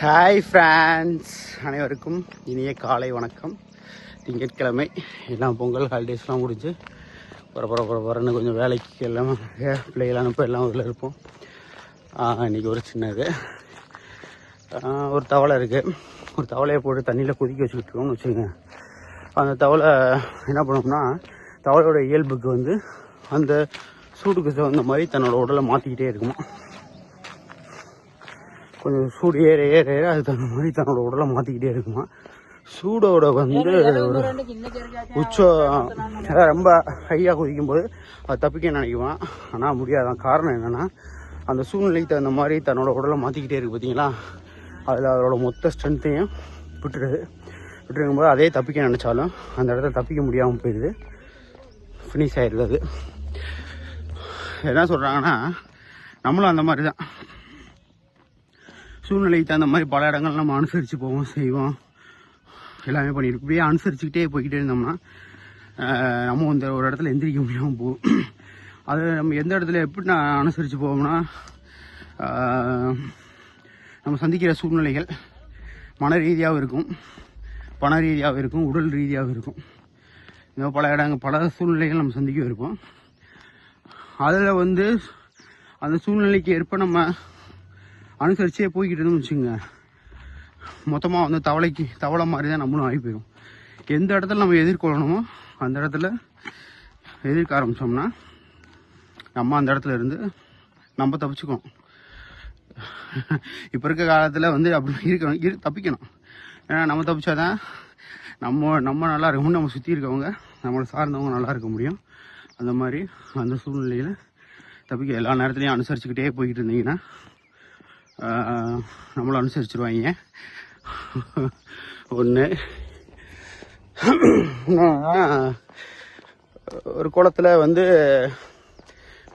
Hi friends, அனைவருக்கும் இனிய காலை வணக்கம். திங்கட்கிழமை எல்லாம் பொங்கல் ஹாலிடேஸ்லாம் முடிஞ்சு பரபரன்னு கொஞ்சம் வேலைக்கு எல்லாம் பிள்ளைகள் அனுப்ப எல்லாம் ஊரில் இருப்போம். இன்றைக்கி ஒரு சின்னது ஒரு தவளை இருக்குது. ஒரு தவளையை போட்டு தண்ணியில் கொதிக்க வச்சுக்கிட்டு இருக்கோம்னு வச்சுக்கோங்க. அந்த தவளை என்ன பண்ணோம்னா, தவளையோட இயல்புக்கு வந்து அந்த சூடுக்கு தகுந்த மாதிரி தன்னோட உடலை மாற்றிக்கிட்டே இருக்குமா. கொஞ்சம் சூடு ஏற ஏற ஏற அது தகுந்த மாதிரி தன்னோட உடலை மாற்றிக்கிட்டே இருக்குமா. சூடோட வந்து ஒரு உச்சம் ரொம்ப ஹையாக குதிக்கும்போது அது தப்பிக்க நினைக்குவான். ஆனால் முடியாதான். காரணம் என்னென்னா, அந்த சூழ்நிலைக்கு தகுந்த மாதிரி தன்னோட உடலை மாற்றிக்கிட்டே இருக்குது பார்த்தீங்களா. அதில் அதோட மொத்த ஸ்ட்ரென்த்தையும் விட்டுருக்கும்போது அதே தப்பிக்க நினச்சாலும் அந்த இடத்துல தப்பிக்க முடியாமல் போயிடுது, ஃபினிஷ் ஆயிடுது. அது என்ன சொல்கிறாங்கன்னா, நம்மளும் அந்த மாதிரி தான். சூழ்நிலைக்கு தகுந்த மாதிரி பல இடங்கள் நம்ம அனுசரித்து போவோம், செய்வோம், எல்லாமே பண்ணிட்டு இப்படியே அனுசரிச்சுக்கிட்டே போய்கிட்டே இருந்தோம்னா நம்ம இந்த ஒரு இடத்துல எந்திரிக்க முடியாமல் போகும். அது நம்ம எந்த இடத்துல எப்படி நான் அனுசரித்து போவோம்னா, நம்ம சந்திக்கிற சூழ்நிலைகள் மன ரீதியாகவும் இருக்கும், பண ரீதியாகவும் இருக்கும், உடல் ரீதியாகவும் இருக்கும். இந்த பல சூழ்நிலைகள் நம்ம சந்திக்க இருப்போம். அதில் வந்து அந்த சூழ்நிலைக்கு ஏற்ப நம்ம அனுசரிச்சே போய்கிட்டு இருந்தோம்னு வச்சுக்கோங்க, மொத்தமாக வந்து தவளை மாதிரி தான் நம்மளும் ஆகி போயிடும். எந்த இடத்துல நம்ம எதிர்கொள்ளணுமோ அந்த இடத்துல எதிர்க்க ஆரம்பித்தோம்னா நம்ம அந்த இடத்துல இருந்து நம்ம தப்பிச்சுக்கணும். இப்போ இருக்க காலத்தில் வந்து அப்படி தப்பிக்கணும். ஏன்னா நம்ம தப்பிச்சாதான் நம்ம நல்லா இருக்கணும், நம்ம சுற்றி இருக்கவங்க நம்மளை சார்ந்தவங்க நல்லா இருக்க முடியும். அந்த மாதிரி அந்த சூழ்நிலையில் தப்பிக்க எல்லா நேரத்துலையும் அனுசரிச்சுக்கிட்டே போய்கிட்டு இருந்தீங்கன்னா நம்மளும் அனுசரிச்சிருவாங்க. ஒன்று ஒரு குளத்தில் வந்து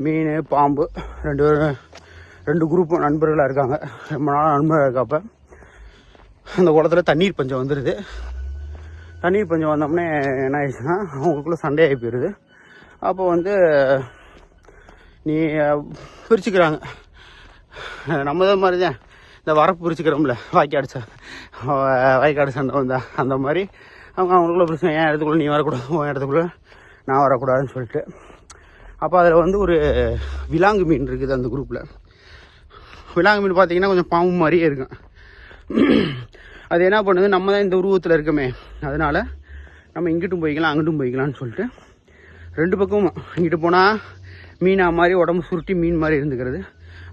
மீன் பாம்பு ரெண்டு குரூப் நண்பர்களாக இருக்காங்க. ரொம்ப நாள் நண்பர்களாக இருக்கப்ப அந்த குளத்தில் தண்ணீர் பஞ்சம் வந்துடுது. தண்ணீர் பஞ்சம் வந்தோம்னே என்ன ஆயிடுச்சுன்னா, அவங்களுக்குள்ள சண்டையாகி போயிடுது. அப்போ வந்து நீ பிரிச்சுக்கிறாங்க. நம்ம தான் மாதிரி தான் இந்த வரப்பு பிரிச்சுக்கிறோம்ல, வாய்க்காடு சண்டை வந்தா அந்த மாதிரி அவங்களுக்குள்ள பிரச்சனை. என் இடத்துக்குள்ள நீ வரக்கூடாது, உன் இடத்துக்குள்ள நான் வரக்கூடாதுன்னு சொல்லிட்டு. அப்போ அதில் வந்து ஒரு விலாங்கு மீன் இருக்குது அந்த குரூப்பில். விலாங்கு மீன் பார்த்தீங்கன்னா கொஞ்சம் பாம்பு மாதிரியே இருக்கும். அது என்ன பண்ணுது, நம்ம தான் இந்த உருவத்தில் இருக்கமே, அதனால் நம்ம இங்கிட்டும் போய்க்கலாம் அங்கிட்டும் போய்க்கலான்னு சொல்லிட்டு ரெண்டு பக்கமும், இங்கிட்டு போனால் மீனா மாதிரி உடம்பு சுருட்டி மீன் மாதிரி இருந்துக்கிறது,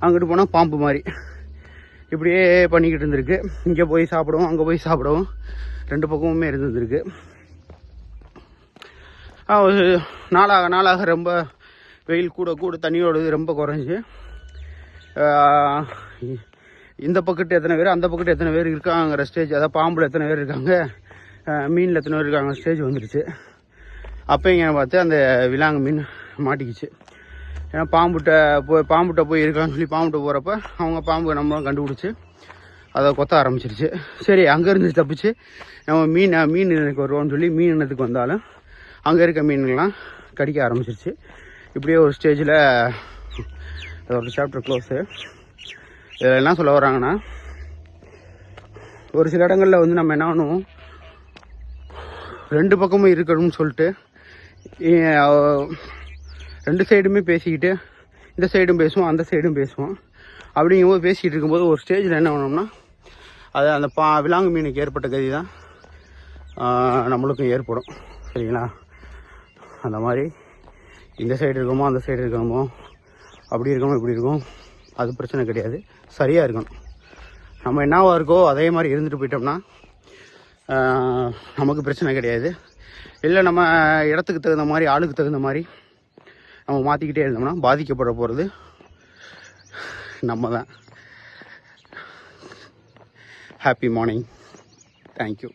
அங்கிட்டு போனால் பாம்பு மாதிரி இப்படியே பண்ணிக்கிட்டு இருந்திருக்கு. இங்கே போய் சாப்பிடுவோம், அங்கே போய் சாப்பிடுவோம், ரெண்டு பக்கமுமே இருந்துருக்கு. நாளாக ரொம்ப வெயில் கூட தண்ணியோட ரொம்ப குறைஞ்சி, இந்த பக்கத்து எத்தனை பேர் அந்த பக்கத்து எத்தனை பேர் இருக்காங்கிற ஸ்டேஜ், அதாவது பாம்பில் எத்தனை பேர் இருக்காங்க, மீனில் எத்தனை பேர் இருக்காங்க ஸ்டேஜ் வந்துடுச்சு. அப்போ இங்கே பார்த்து அந்த விலாங்கு மீன் மாட்டிக்கிச்சு. ஏன்னா பாம்புட்ட போய் இருக்கான்னு சொல்லி பாம்புட்ட போகிறப்ப அவங்க பாம்பு நம்மளும் கண்டுபிடிச்சி அதை கொத்த ஆரம்பிச்சிருச்சு. சரி, அங்கேருந்து தப்பிச்சு நம்ம மீன் இனத்துக்கு வருவோம்னு சொல்லி மீன் இனத்துக்கு வந்தாலும் அங்கே இருக்க மீன்கள்லாம் கடிக்க ஆரம்பிச்சிருச்சு. இப்படியே ஒரு ஸ்டேஜில் ஒரு சாப்டர் க்ளோஸு. இதில் என்ன சொல்ல வராங்கன்னா, ஒரு சில இடங்களில் வந்து நம்ம என்ன பண்ணுவோம், ரெண்டு பக்கமும் இருக்கணும்னு சொல்லிட்டு ரெண்டு சைடுமே பேசிக்கிட்டு, இந்த சைடும் பேசுவோம் அந்த சைடும் பேசுவோம். அப்படிங்கும்போது பேசிக்கிட்டு இருக்கும்போது ஒரு ஸ்டேஜில் என்ன பண்ணோம்னா, அது அந்த விலாங்கு மீனுக்கு ஏற்பட்ட கதி தான் நம்மளுக்கும் ஏற்படும். சரிங்களா. அந்த மாதிரி இந்த சைடு இருக்கணுமோ அந்த சைடு இருக்கணுமோ, அப்படி இருக்கணும் இப்படி இருக்கும், அது பிரச்சனை கிடையாது. சரியாக இருக்கணும். நம்ம என்னவா இருக்கோ அதே மாதிரி இருந்துட்டு போயிட்டோம்னா நமக்கு பிரச்சனை கிடையாது. இல்லை நம்ம இடத்துக்கு தகுந்த மாதிரி ஆளுக்கு தகுந்த மாதிரி நம்ம மாற்றிக்கிட்டே இருந்தோம்னா பாதிக்கப்பட போகிறது நம்ம தான். Happy morning. தேங்க்யூ.